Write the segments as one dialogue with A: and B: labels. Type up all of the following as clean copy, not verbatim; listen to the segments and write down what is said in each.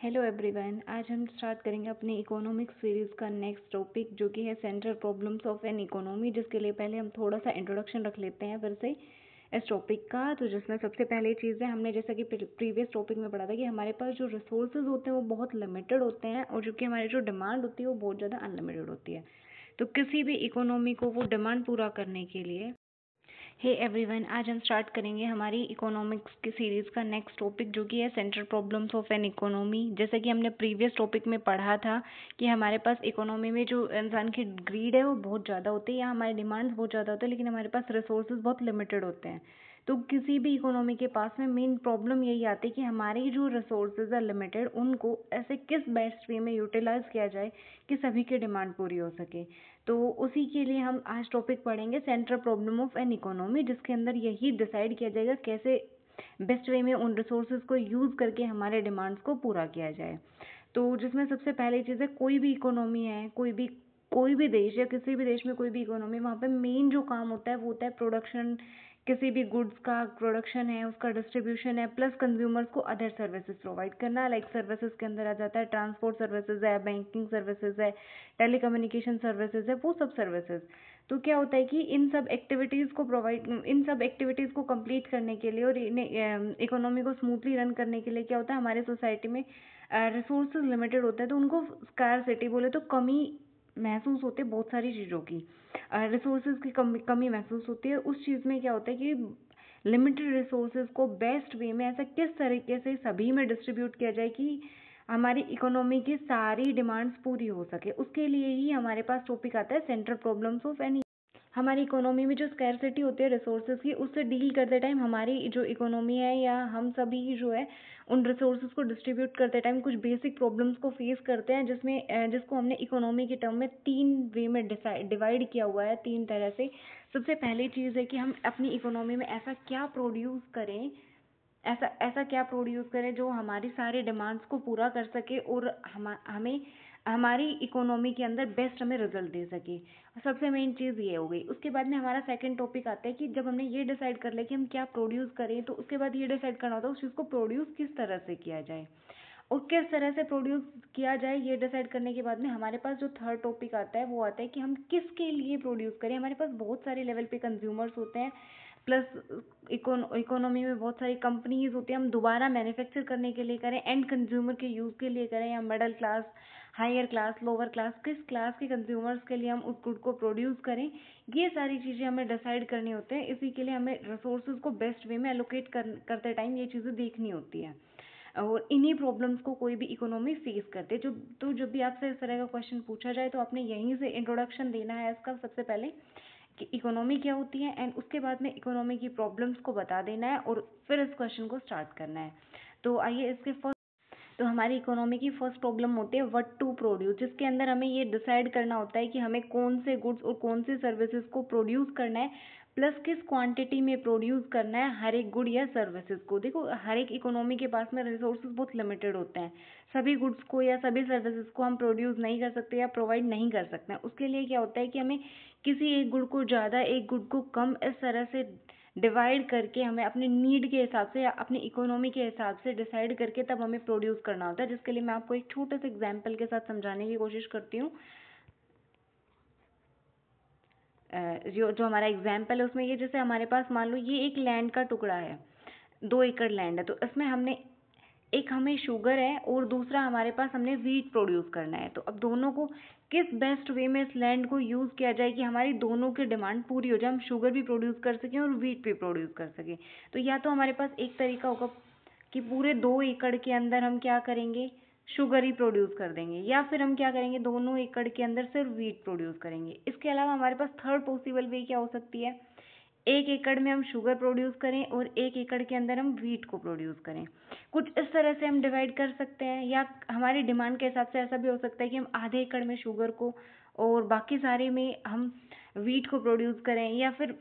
A: Hello everyone, आज हम start करेंगे अपनी इकोनॉमिक्स सीरीज़ का नेक्स्ट टॉपिक जो कि है central problems of an economy. जिसके लिए पहले हम थोड़ा सा इंट्रोडक्शन रख लेते हैं फिर से इस टॉपिक का। तो जिसमें सबसे पहले चीज़ है, हमने जैसा कि प्रीवियस टॉपिक में पढ़ा था कि हमारे पास जो रिसोर्सेज होते हैं वो बहुत लिमिटेड होते हैं और जो कि हमारी जो डिमांड होती है वो बहुत ज़्यादा अनलिमिटेड होती है। तो किसी भी इकोनॉमी को वो डिमांड पूरा करने के लिए हे एवरीवन, आज हम स्टार्ट करेंगे हमारी इकोनॉमिक्स की सीरीज़ का नेक्स्ट टॉपिक जो कि है central problems of an economy. जैसे कि हमने प्रीवियस टॉपिक में पढ़ा था कि हमारे पास इकोनॉमी में जो इंसान की ग्रीड है वो बहुत ज़्यादा होती है या हमारी डिमांड्स बहुत ज़्यादा होते हैं, लेकिन हमारे पास रिसोर्सेज बहुत लिमिटेड होते हैं। तो किसी भी इकोनॉमी के पास में मेन प्रॉब्लम यही आती है कि हमारे जो रिसोर्सेज है लिमिटेड, उनको ऐसे किस बेस्ट वे में यूटिलाइज किया जाए कि सभी की डिमांड पूरी हो सके। तो उसी के लिए हम आज टॉपिक पढ़ेंगे central problem of an economy, जिसके अंदर यही डिसाइड किया जाएगा कैसे बेस्ट वे में उन रिसोर्सेज को यूज़ करके हमारे डिमांड्स को पूरा किया जाए। तो जिसमें सबसे पहली चीज़ है, कोई भी इकोनॉमी है, कोई भी देश या किसी भी देश में कोई भी इकोनॉमी, वहाँ पे मेन जो काम होता है वो होता है प्रोडक्शन। किसी भी गुड्स का प्रोडक्शन है, उसका डिस्ट्रीब्यूशन है, प्लस कंज्यूमर्स को अदर सर्विसेज प्रोवाइड करना। लाइक सर्विसेज के अंदर आ जाता है ट्रांसपोर्ट सर्विसेज है, बैंकिंग सर्विसेज है, टेलीकम्युनिकेशन सर्विसेज है, वो सब सर्विसेज। तो क्या होता है कि इन सब एक्टिविटीज़ को कंप्लीट करने के लिए और इकोनॉमी को स्मूथली रन करने के लिए क्या होता है, हमारे सोसाइटी में रिसोर्सेज लिमिटेड होते हैं। तो उनको स्कार्सिटी बोले तो कमी महसूस होती है बहुत सारी चीज़ों की। रिसोर्सेज की कमी महसूस होती है। उस चीज़ में क्या होता है कि लिमिटेड रिसोर्सेज को बेस्ट वे में ऐसा किस तरीके से सभी में डिस्ट्रीब्यूट किया जाए कि हमारी इकोनॉमी की सारी डिमांड्स पूरी हो सके। उसके लिए ही हमारे पास टॉपिक आता है सेंट्रल प्रॉब्लम्स ऑफ एनी। हमारी इकोनॉमी में जो स्कैरसिटी होती है रिसोर्सेज की, उससे डील करते टाइम हमारी जो इकोनॉमी है या हम सभी जो है उन रिसोर्सेज को डिस्ट्रीब्यूट करते टाइम कुछ बेसिक प्रॉब्लम्स को फेस करते हैं, जिसको हमने इकोनॉमी के टर्म में 3 वे में डिवाइड किया हुआ है, 3 तरह से। सबसे पहली चीज़ है कि हम अपनी इकोनॉमी में ऐसा ऐसा क्या प्रोड्यूस करें जो हमारी सारी डिमांड्स को पूरा कर सके और हमें हमारी इकोनॉमी के अंदर बेस्ट हमें रिजल्ट दे सके। सबसे मेन चीज़ ये हो गई। उसके बाद में हमारा सेकंड टॉपिक आता है कि जब हमने ये डिसाइड कर लिया कि हम क्या प्रोड्यूस करें, तो उसके बाद ये डिसाइड करना होता है उस चीज़ को प्रोड्यूस किस तरह से किया जाए और किस तरह से प्रोड्यूस किया जाए। ये डिसाइड करने के बाद में हमारे पास जो थर्ड टॉपिक आता है वो आता है कि हम किसके लिए प्रोड्यूस करें। हमारे पास बहुत सारे लेवल पे कंज्यूमर्स होते हैं, प्लस इकोनॉमी में बहुत सारी कंपनीज होती हैं। हम दोबारा मैन्युफैक्चर करने के लिए करें, एंड कंज्यूमर के यूज़ के लिए करें, या middle class, higher class, lower class, किस क्लास के कंज्यूमर्स के लिए हम उस गुड को प्रोड्यूस करें, ये सारी चीज़ें हमें डिसाइड करनी होते हैं। इसी के लिए हमें रिसोर्सेज को बेस्ट वे में एलोकेट करते टाइम ये चीज़ें देखनी होती है और इन्हीं प्रॉब्लम्स को कोई भी इकोनॉमी फेस करते जो। तो जब भी आपसे इस तरह का क्वेश्चन पूछा जाए तो आपने यहीं से इंट्रोडक्शन देना है इसका सबसे पहले कि इकोनॉमी क्या होती है, एंड उसके बाद में इकोनॉमी की प्रॉब्लम्स को बता देना है और फिर इस क्वेश्चन को स्टार्ट करना है। तो आइए इसके तो हमारी इकोनॉमी की फर्स्ट प्रॉब्लम होती है व्हाट टू प्रोड्यूस, जिसके अंदर हमें ये डिसाइड करना होता है कि हमें कौन से गुड्स और कौन से सर्विसेज को प्रोड्यूस करना है, प्लस किस क्वांटिटी में प्रोड्यूस करना है हर एक गुड या सर्विसेज को। देखो, हर एक इकोनॉमी के पास में रिसोर्सेज बहुत लिमिटेड होते हैं। सभी गुड्स को या सभी सर्विसेज को हम प्रोड्यूस नहीं कर सकते या प्रोवाइड नहीं कर सकते हैं। उसके लिए क्या होता है कि हमें किसी एक गुड को ज़्यादा, एक गुड को कम, इस तरह से डिवाइड करके हमें अपने नीड के हिसाब से या अपनी इकोनॉमी के हिसाब से डिसाइड करके तब हमें प्रोड्यूस करना होता है। जिसके लिए मैं आपको एक छोटे से एग्जांपल के साथ समझाने की कोशिश करती हूँ। जो जो हमारा एग्जाम्पल है उसमें ये, जैसे हमारे पास मान लो ये एक लैंड का टुकड़ा है, 2 एकड़ लैंड है। तो इसमें हमें शुगर है और दूसरा हमारे पास हमने वीट प्रोड्यूस करना है। तो अब दोनों को किस बेस्ट वे में इस लैंड को यूज़ किया जाए कि हमारी दोनों की डिमांड पूरी हो जाए, हम शुगर भी प्रोड्यूस कर सकें और वीट भी प्रोड्यूस कर सकें। तो या तो हमारे पास एक तरीका होगा कि पूरे 2 एकड़ के अंदर हम क्या करेंगे, शुगर ही प्रोड्यूस कर देंगे, या फिर हम क्या करेंगे, दोनों एकड़ के अंदर सिर्फ वीट प्रोड्यूस करेंगे। इसके अलावा हमारे पास थर्ड पॉसिबल वे क्या हो सकती है, 1 एकड़ में हम शुगर प्रोड्यूस करें और 1 एकड़ के अंदर हम वीट को प्रोड्यूस करें। कुछ इस तरह से हम डिवाइड कर सकते हैं, या हमारी डिमांड के हिसाब से ऐसा भी हो सकता है कि हम आधे एकड़ में शुगर को और बाकी सारे में हम वीट को प्रोड्यूस करें, या फिर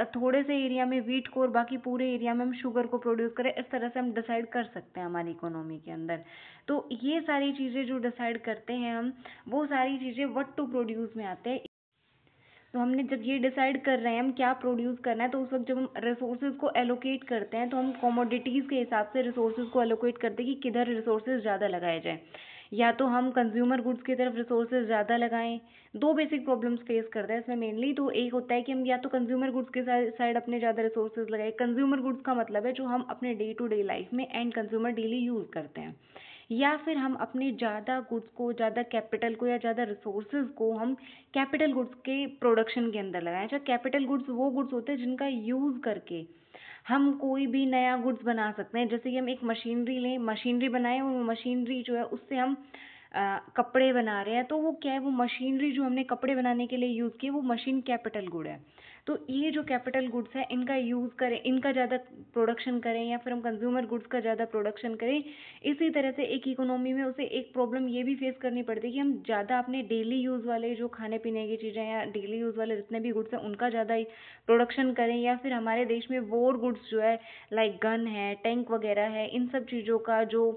A: थोड़े से एरिया में वीट को और बाकी पूरे एरिया में हम शुगर को प्रोड्यूस करें। इस तरह से हम डिसाइड कर सकते हैं हमारी इकोनॉमी के अंदर। तो ये सारी चीज़ें जो डिसाइड करते हैं हम, वो सारी चीज़ें व्हाट टू प्रोड्यूस में आते हैं। तो हमने जब ये डिसाइड कर रहे हैं हम क्या प्रोड्यूस करना है, तो उस वक्त जब हम रिसोर्सेज को एलोकेट करते हैं तो हम कमोडिटीज़ के हिसाब से रिसोर्सेज को एलोकेट करते हैं कि किधर रिसोर्सेज ज़्यादा लगाए जाए। या तो हम कंज्यूमर गुड्स की तरफ रिसोर्सेज ज़्यादा लगाएं। दो बेसिक प्रॉब्लम्स फेस करते हैं इसमें मेनली। तो एक होता है कि हम या तो कंज्यूमर गुड्स के साइड अपने ज़्यादा रिसोर्सेज लगाए। कंज्यूमर गुड्स का मतलब है जो हम अपने डे टू डे लाइफ में एंड कंज्यूमर डेली यूज़ करते हैं। या फिर हम अपने ज़्यादा गुड्स को, ज़्यादा कैपिटल को या ज़्यादा रिसोर्सेज को हम कैपिटल गुड्स के प्रोडक्शन के अंदर लगाएं। अच्छा, कैपिटल गुड्स वो गुड्स होते हैं जिनका यूज़ करके हम कोई भी नया गुड्स बना सकते हैं। जैसे कि हम एक मशीनरी लें, मशीनरी बनाएं और वो मशीनरी जो है उससे हम कपड़े बना रहे हैं, तो वो क्या है, वो मशीनरी जो हमने कपड़े बनाने के लिए यूज़ की वो मशीन कैपिटल गुड है। तो ये जो कैपिटल गुड्स है इनका यूज़ करें, इनका ज़्यादा प्रोडक्शन करें, या फिर हम कंज्यूमर गुड्स का ज़्यादा प्रोडक्शन करें। इसी तरह से एक इकोनॉमी में उसे एक प्रॉब्लम ये भी फेस करनी पड़ती है कि हम ज़्यादा अपने डेली यूज़ वाले जो खाने पीने की चीज़ें या डेली यूज़ वाले जितने भी गुड्स हैं उनका ज़्यादा प्रोडक्शन करें, या फिर हमारे देश में वॉर गुड्स जो है लाइक गन है, टैंक वगैरह है, इन सब चीज़ों का जो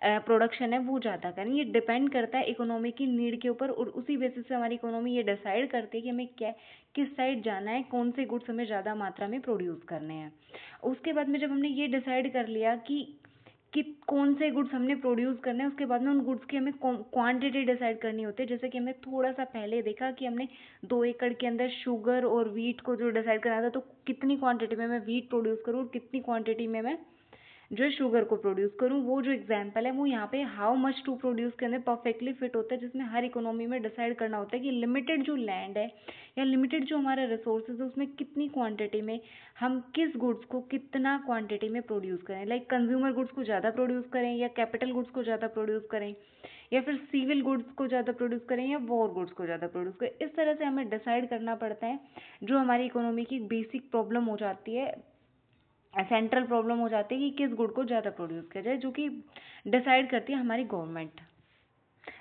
A: प्रोडक्शन है वो ज़्यादा करें। ये डिपेंड करता है इकोनॉमी की नीड के ऊपर, और उसी बेसिस से हमारी इकोनॉमी ये डिसाइड करती है कि हमें क्या, किस साइड जाना है, कौन से गुड्स हमें ज़्यादा मात्रा में प्रोड्यूस करने हैं। उसके बाद में जब हमने ये डिसाइड कर लिया कि कौन से गुड्स हमने प्रोड्यूस करने हैं, उसके बाद में उन गुड्स की हमें क्वांटिटी डिसाइड करनी होती है। जैसे कि हमने थोड़ा सा पहले देखा कि हमने 2 एकड़ के अंदर शुगर और वीट को जो डिसाइड करना था, तो कितनी क्वांटिटी में मैं वीट प्रोड्यूस करूँ और कितनी क्वांटिटी में मैं जो शुगर को प्रोड्यूस करूँ। वो जो एग्जाम्पल है वो यहाँ पे हाउ मच टू प्रोड्यूस के अंदर परफेक्टली फिट होता है, जिसमें हर इकोनॉमी में डिसाइड करना होता है कि लिमिटेड जो लैंड है या लिमिटेड जो हमारा रिसोर्सेज है उसमें कितनी क्वांटिटी में हम किस गुड्स को कितना क्वांटिटी में प्रोड्यूस करें। लाइक कंज्यूमर गुड्स को ज़्यादा प्रोड्यूस करें, या कैपिटल गुड्स को ज़्यादा प्रोड्यूस करें, या फिर सिविल गुड्स को ज़्यादा प्रोड्यूस करें, या वॉर गुड्स को ज़्यादा प्रोड्यूस करें। इस तरह से हमें डिसाइड करना पड़ता है, जो हमारी इकोनॉमी की बेसिक प्रॉब्लम हो जाती है, सेंट्रल प्रॉब्लम हो जाती है कि किस गुड को ज़्यादा प्रोड्यूस किया जाए, जो कि डिसाइड करती है हमारी गवर्नमेंट।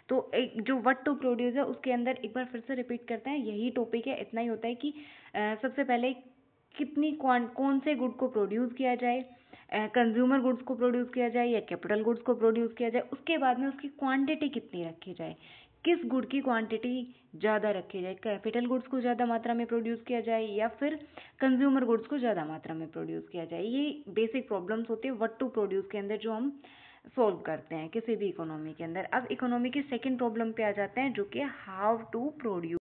A: तो एक जो व्हाट टू प्रोड्यूस है उसके अंदर एक बार फिर से रिपीट करते हैं, यही टॉपिक है। इतना ही होता है कि सबसे पहले कितनी कौन से गुड को प्रोड्यूस किया जाए, कंज्यूमर गुड्स को प्रोड्यूस किया जाए या कैपिटल गुड्स को प्रोड्यूस किया जाए। उसके बाद में उसकी क्वांटिटी कितनी रखी जाए, किस गुड की क्वांटिटी ज़्यादा रखी जाए, कैपिटल गुड्स को ज़्यादा मात्रा में प्रोड्यूस किया जाए या फिर कंज्यूमर गुड्स को ज़्यादा मात्रा में प्रोड्यूस किया जाए। ये बेसिक प्रॉब्लम्स होती है व्हाट टू प्रोड्यूस के अंदर, जो हम सॉल्व करते हैं किसी भी इकोनॉमी के अंदर। अब इकोनॉमी की सेकंड प्रॉब्लम पे आ जाते हैं, जो कि हाउ टू प्रोड्यूस।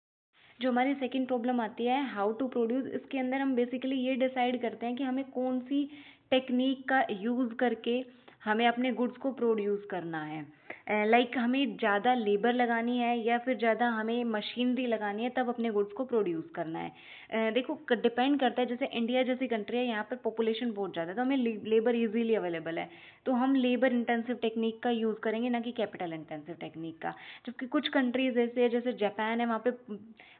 A: जो हमारी सेकंड प्रॉब्लम आती है हाउ टू प्रोड्यूस, इसके अंदर हम बेसिकली ये डिसाइड करते हैं कि हमें कौन सी टेक्निक का यूज़ करके हमें अपने गुड्स को प्रोड्यूस करना है। लाइक हमें ज़्यादा लेबर लगानी है या फिर ज़्यादा हमें मशीनरी लगानी है तब अपने गुड्स को प्रोड्यूस करना है। देखो डिपेंड करता है, जैसे इंडिया जैसी कंट्री है, यहाँ पर पॉपुलेशन बहुत ज़्यादा है तो हमें लेबर इजीली अवेलेबल है, तो हम लेबर इंटेंसिव टेक्निक का यूज़ करेंगे, ना कि कैपिटल इंटेंसिव टेक्निक का। जबकि कुछ कंट्रीज ऐसे है, जैसे जापान है, वहाँ पे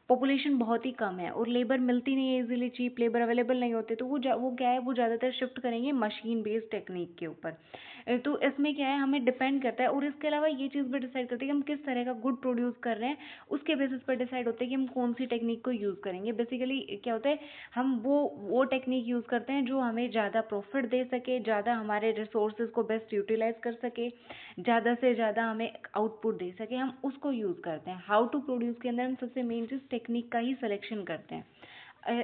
A: पॉपुलेशन बहुत ही कम है और लेबर मिलती नहीं है इजीली, चीप लेबर अवेलेबल नहीं होते, तो वो क्या है, वो ज़्यादातर शिफ्ट करेंगे मशीन बेस्ड टेक्निक के ऊपर। तो इसमें क्या है, हमें डिपेंड करता है। और इसके अलावा ये चीज़ भी डिसाइड करते हैं कि हम किस तरह का गुड प्रोड्यूस कर रहे हैं, उसके बेसिस पर डिसाइड होता है कि हम कौन सी टेक्निक को यूज़ करेंगे। बेसिकली क्या होता है, हम वो टेक्निक यूज़ करते हैं जो हमें ज़्यादा प्रॉफिट दे सके, ज़्यादा हमारे रिसोर्सेज को बेस्ट यूटिलाइज कर सके, ज़्यादा से ज़्यादा हमें आउटपुट दे सके, हम उसको यूज़ करते हैं। हाउ टू प्रोड्यूस के अंदर हम सबसे मेन चीज़ टेक्निक का ही सिलेक्शन करते हैं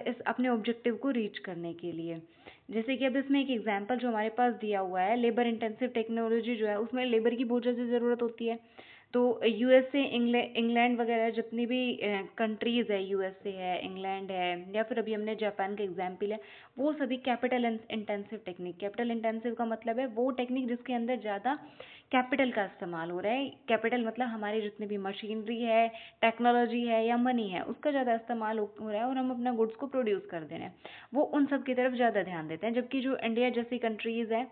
A: इस अपने ऑब्जेक्टिव को रीच करने के लिए। जैसे कि अब इसमें एक एग्जांपल जो हमारे पास दिया हुआ है, लेबर इंटेंसिव टेक्नोलॉजी जो है उसमें लेबर की बहुत ज़्यादा ज़रूरत होती है। तो यूएसए, इंग्लैंड वगैरह जितनी भी कंट्रीज़ है, यूएसए है, इंग्लैंड है, या फिर अभी हमने जापान का एग्जाम्पल है, वो सभी capital intensive technique. Capital intensive का मतलब है वो टेक्निक जिसके अंदर ज़्यादा कैपिटल का इस्तेमाल हो रहा है। कैपिटल मतलब हमारी जितनी भी मशीनरी है, टेक्नोलॉजी है या मनी है, उसका ज़्यादा इस्तेमाल हो रहा है और हम अपना गुड्स को प्रोड्यूस कर दे रहे हैं, वो उन सब की तरफ ज़्यादा ध्यान देते हैं। जबकि जो इंडिया जैसी कंट्रीज़ है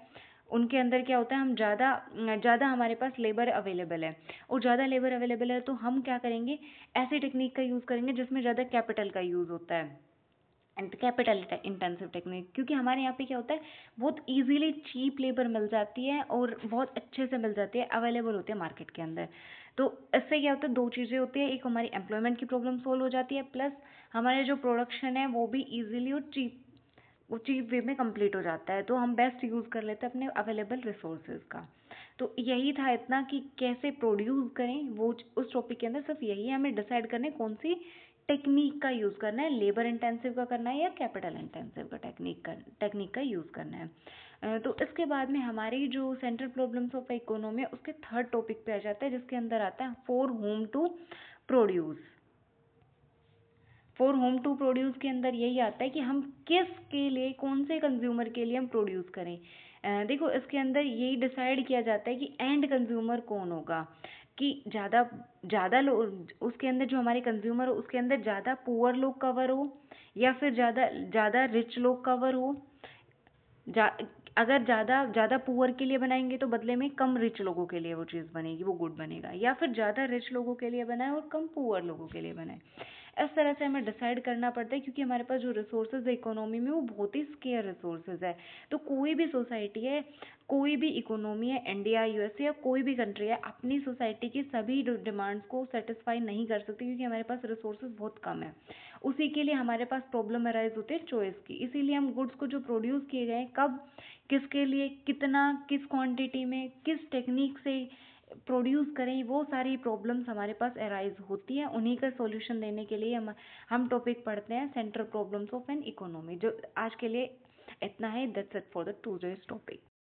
A: उनके अंदर क्या होता है, हम ज़्यादा हमारे पास लेबर अवेलेबल है, और ज़्यादा लेबर अवेलेबल है तो हम क्या करेंगे, ऐसी टेक्निक का यूज़ करेंगे जिसमें ज़्यादा कैपिटल का यूज़ होता है, एंड कैपिटल इंटेंसिव टेक्निक। क्योंकि हमारे यहाँ पे क्या होता है, बहुत इजीली चीप लेबर मिल जाती है और बहुत अच्छे से मिल जाती है, अवेलेबल होती है मार्केट के अंदर। तो इससे क्या होता है, दो चीज़ें होती है, एक हमारी एम्प्लॉयमेंट की प्रॉब्लम सॉल्व हो जाती है, प्लस हमारे जो प्रोडक्शन है वो भी ईजिली और चीप वे में कंप्लीट हो जाता है, तो हम बेस्ट यूज़ कर लेते हैं अपने अवेलेबल रिसोर्सेज का। तो यही था इतना कि कैसे प्रोड्यूस करें, वो उस टॉपिक के अंदर सिर्फ यही है, हमें डिसाइड करने कौन सी टेक्निक का यूज़ करना है, लेबर इंटेंसिव का करना है या कैपिटल इंटेंसिव का टेक्निक का यूज़ करना है। तो इसके बाद में हमारी जो सेंट्रल प्रॉब्लम्स ऑफ इकोनॉमी है उसके थर्ड टॉपिक पे आ जाता है, जिसके अंदर आता है for home to produce. For home to produce के अंदर यही आता है कि हम किसके लिए, कौन से कंज्यूमर के लिए हम प्रोड्यूस करें। देखो इसके अंदर यही डिसाइड किया जाता है कि एंड कंज्यूमर कौन होगा, कि ज़्यादा ज़्यादा लोग उसके अंदर, जो हमारे कंज्यूमर हो उसके अंदर ज़्यादा पुअर लोग कवर हो या फिर ज़्यादा ज़्यादा रिच लोग कवर हो। जा अगर ज़्यादा ज़्यादा पुअर के लिए बनाएंगे तो बदले में कम रिच लोगों के लिए वो चीज़ बनेगी, वो गुड बनेगा, या फिर ज़्यादा रिच लोगों के लिए बनाए और कम पुअर लोगों के लिए बनाए। इस तरह से हमें डिसाइड करना पड़ता है, क्योंकि हमारे पास जो रिसोर्सेज है इकोनॉमी में वो बहुत ही स्केयर रिसोर्सेज है। तो कोई भी सोसाइटी है, कोई भी इकोनॉमी है, इंडिया, यूएसए या कोई भी कंट्री है, अपनी सोसाइटी की सभी डिमांड्स को सेटिस्फाई नहीं कर सकती, क्योंकि हमारे पास रिसोर्सेज बहुत कम है। उसी के लिए हमारे पास प्रॉब्लम अराइज होती है चॉइस की। इसीलिए हम गुड्स को जो प्रोड्यूस किए गए कब, किसके लिए, कितना, किस क्वांटिटी में, किस टेक्निक से प्रोड्यूस करें, वो सारी प्रॉब्लम्स हमारे पास अराइज होती हैं। उन्हीं का सॉल्यूशन देने के लिए हम टॉपिक पढ़ते हैं central problems of an economy. जो आज के लिए इतना है, that's it for the today's topic.